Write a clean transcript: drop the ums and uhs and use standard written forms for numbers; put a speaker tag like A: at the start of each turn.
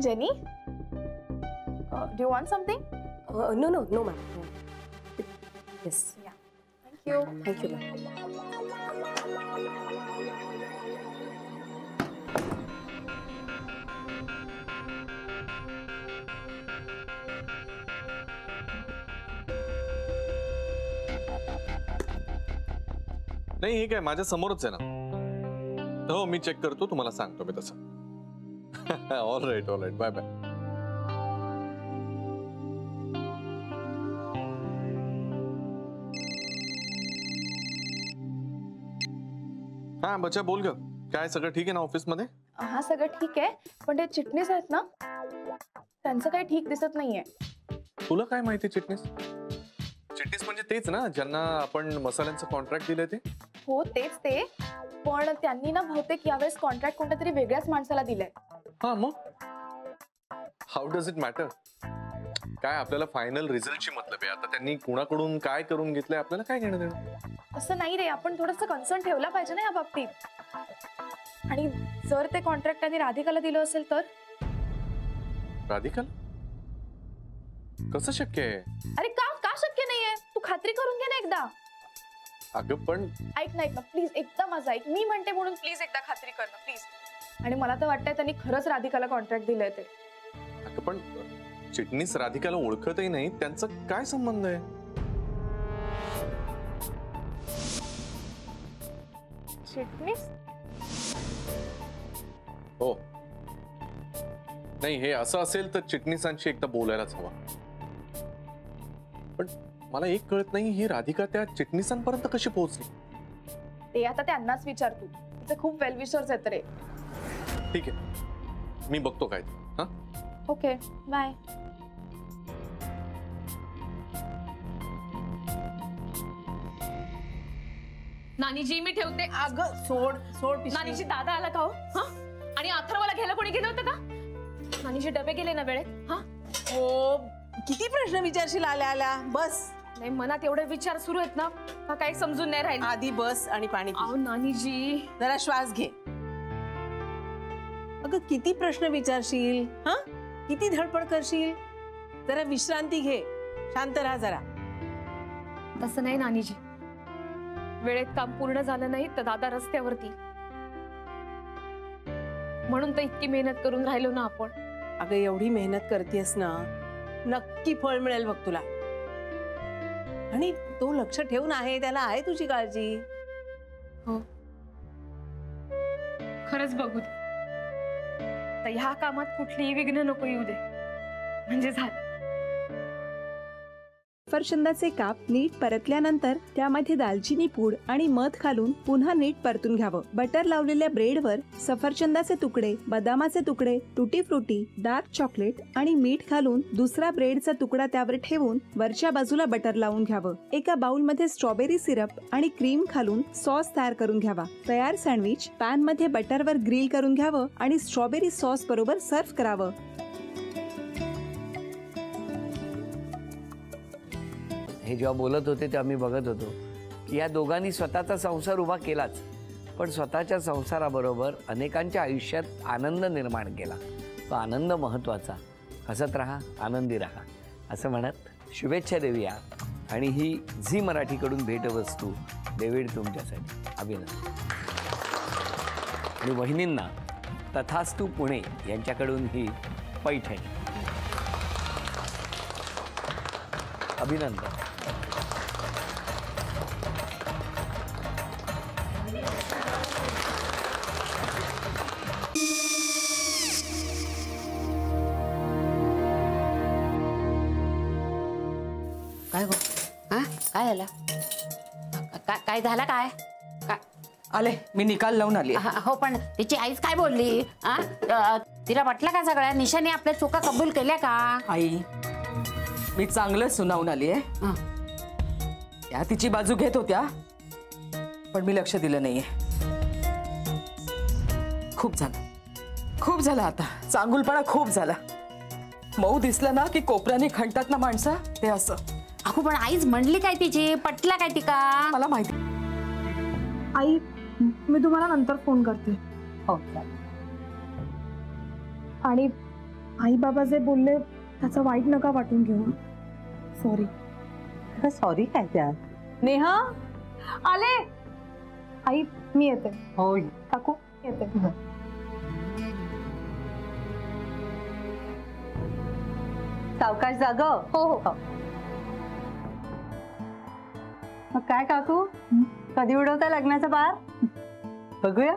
A: Jenny, do you want something?
B: No, ma'am. Yes.
A: Yeah. Thank you.
B: Thank you, ma'am.
C: नाही हे काय माझ्या समोरच आहे ना. हो मी चेक करतो तुम्हाला सांगतो मी तसं. All right bye bye. हा बच्चा बोल ग. काय सगळं ठीक आहे ना ऑफिस मध्ये?
A: हा सगळं ठीक आहे, पण ते चिटणीस आहेत ना, त्यांचं काही ठीक दिसत नाहीये.
C: तुला काय माहिती चिटणीस? चिटणीस म्हणजे तेच ना ज्यांना आपण मसाल्यांचं कॉन्ट्रॅक्ट दिलंय ते?
A: हो तेच ते, पण त्यांनी ना बहुतेक यावेळेस कॉन्ट्रॅक्ट कोणत्या तरी वेगळ्याच माणसाला दिलंय.
C: हा मग हाऊ डज इट मॅटर? काय आपल्याला फायनल रिझल्टची मतलब आहे. आता त्यांनी कुणाकडून काय करून घेतलंय आपल्याला काय घेणं देणं?
A: असं नाही रे, आपण थोडंसं कन्सर्न ठेवला पाहिजे ना या बाबतीत. आणि जर ते कॉन्ट्रॅक्ट त्यांनी राधिकाला दिलं असेल तर?
C: राधिकाला? कसं शक्य आहे?
A: अरे का शक्य नाहीये? तू खात्री करून घे ना एकदा.
C: अगं पण
A: ऐक ना प्लीज, एकदा माझं ऐक. मी म्हणते म्हणून प्लीज एकदा खात्री कर ना प्लीज. आणि मला तर वाटतंय त्यांनी खरंच राधिकाला कॉन्ट्रॅक्ट दिलंय ते.
C: अगं पण चिटणीस राधिकाला ओळखतही नाही, त्यांचा काय संबंध आहे?
A: चिटणीस?
C: हो नाही हे असं असेल तर चिटणीसांशी एकदा बोलायलाच हवा. पण मला एक कळत नाही, ही राधिका त्या चिटणीसांपर्यंत कशी पोहोचली?
A: ते आता त्यांनाच विचार तू. तिचे खूप वेल विशर्स आहेत रे.
C: ठीक आहे मी बघतो काय ते. हा
A: ओके बाय.
D: नानीजी मी ठेवते.
B: अगं सोड
D: नानीजी दादा आला का हो? हा? आणि अथर्वला घ्यायला कोणी गेलं होतं का? नानीजी डबे गेले ना वेळेत? हा
B: हो किती प्रश्न विचारशील आल्या बस.
D: नाही मनात एवढे विचार सुरू आहेत ना का काही समजून नाही राहील.
B: आधी बस आणि पाणी पी.
D: अहो नानीजी
B: जरा श्वास घे. अगं किती प्रश्न विचारशील? हा किती धडपड करशील? जरा विश्रांती घे, शांत राहा जरा.
D: तसं नाही नानीजी, वेळेत काम पूर्ण झालं नाही तर दादा रस्त्यावरती, म्हणून तर इतकी मेहनत करून राहिलो ना आपण.
B: अगं एवढी मेहनत करतेस ना, नक्की फळ मिळेल बघ तुला. आणि तो लक्ष ठेवून आहे, त्याला आहे तुझी काळजी.
D: हो खरंच बघू दे. तर ह्या कामात कुठलीही विघ्न नको येऊ दे, म्हणजे झालं.
E: सफरचंदाचे काप नीट परतल्यानंतर त्यामध्ये दालचिनी पूड आणि मध घालून पुन्हा नीट परतून घ्यावं. बटर लावलेल्या ब्रेडवर सफरचंदाचे तुकडे, बदामाचे तुकडे, टुटी फ्रुटी, डार्क चॉकलेट आणि मीठ घालून दुसरा ब्रेडचा तुकडा त्यावर ठेवून वरच्या बाजूला बटर लावून घ्यावं. एका बाउलमध्ये स्ट्रॉबेरी सिरप आणि क्रीम घालून सॉस तयार करून घ्यावा. तयार सँडविच पॅन मध्ये बटरवर ग्रिल करून घ्यावं आणि स्ट्रॉबेरी सॉस बरोबर सर्व्ह करावं.
F: हे जेव्हा बोलत होते तेव्हा मी बघत होतो की या दोघांनी स्वतःचा संसार उभा केलाच, पण स्वतःच्या संसाराबरोबर अनेकांच्या आयुष्यात आनंद निर्माण केला. तो आनंद महत्त्वाचा. हसत राहा, आनंदी राहा असं म्हणत शुभेच्छा देऊया. आणि ही झी मराठीकडून भेटवस्तू डेव्हिड तुमच्यासाठी. अभिनंदन. आणि वहिनींना तथास्तू पुणे यांच्याकडून ही पैठणी. अभिनंदन.
G: काय हो? हा काय झालं? काय झालं? काय
H: आले मी निकाल लावून आली.
G: हो पण तिची आईच काय बोलली? तिला वाटलं का सगळ्या निशाने आपल्या चुका कबूल केल्या का?
H: आई मी चांगलं सुनावून आली आहे. त्या तिची बाजू घेत होत्या पण मी लक्ष दिलं नाहीये. खूप झालं आता. चांगुलपणा खूप झाला. मऊ दिसलं ना की कोपऱ्याने खणतात ना माणसं, ते असं.
G: अगो पण आईच म्हणली काय तिची? पटला काय तिका?
H: मला माहिती.
A: आई मी तुम्हाला नंतर फोन करते.
G: हो
A: आणि आई बाबा जे बोलले त्याचा वाईट नका वाटून घेऊ. सॉरी.
B: सॉरी काय त्यात?
A: नेहा आले. आई मी येते.
B: होय.
A: काकू येते.
B: सावकाश जाग.
A: हो हो.
B: मग काय काकू, कधी उडवता लग्नाचा बार? बघूया.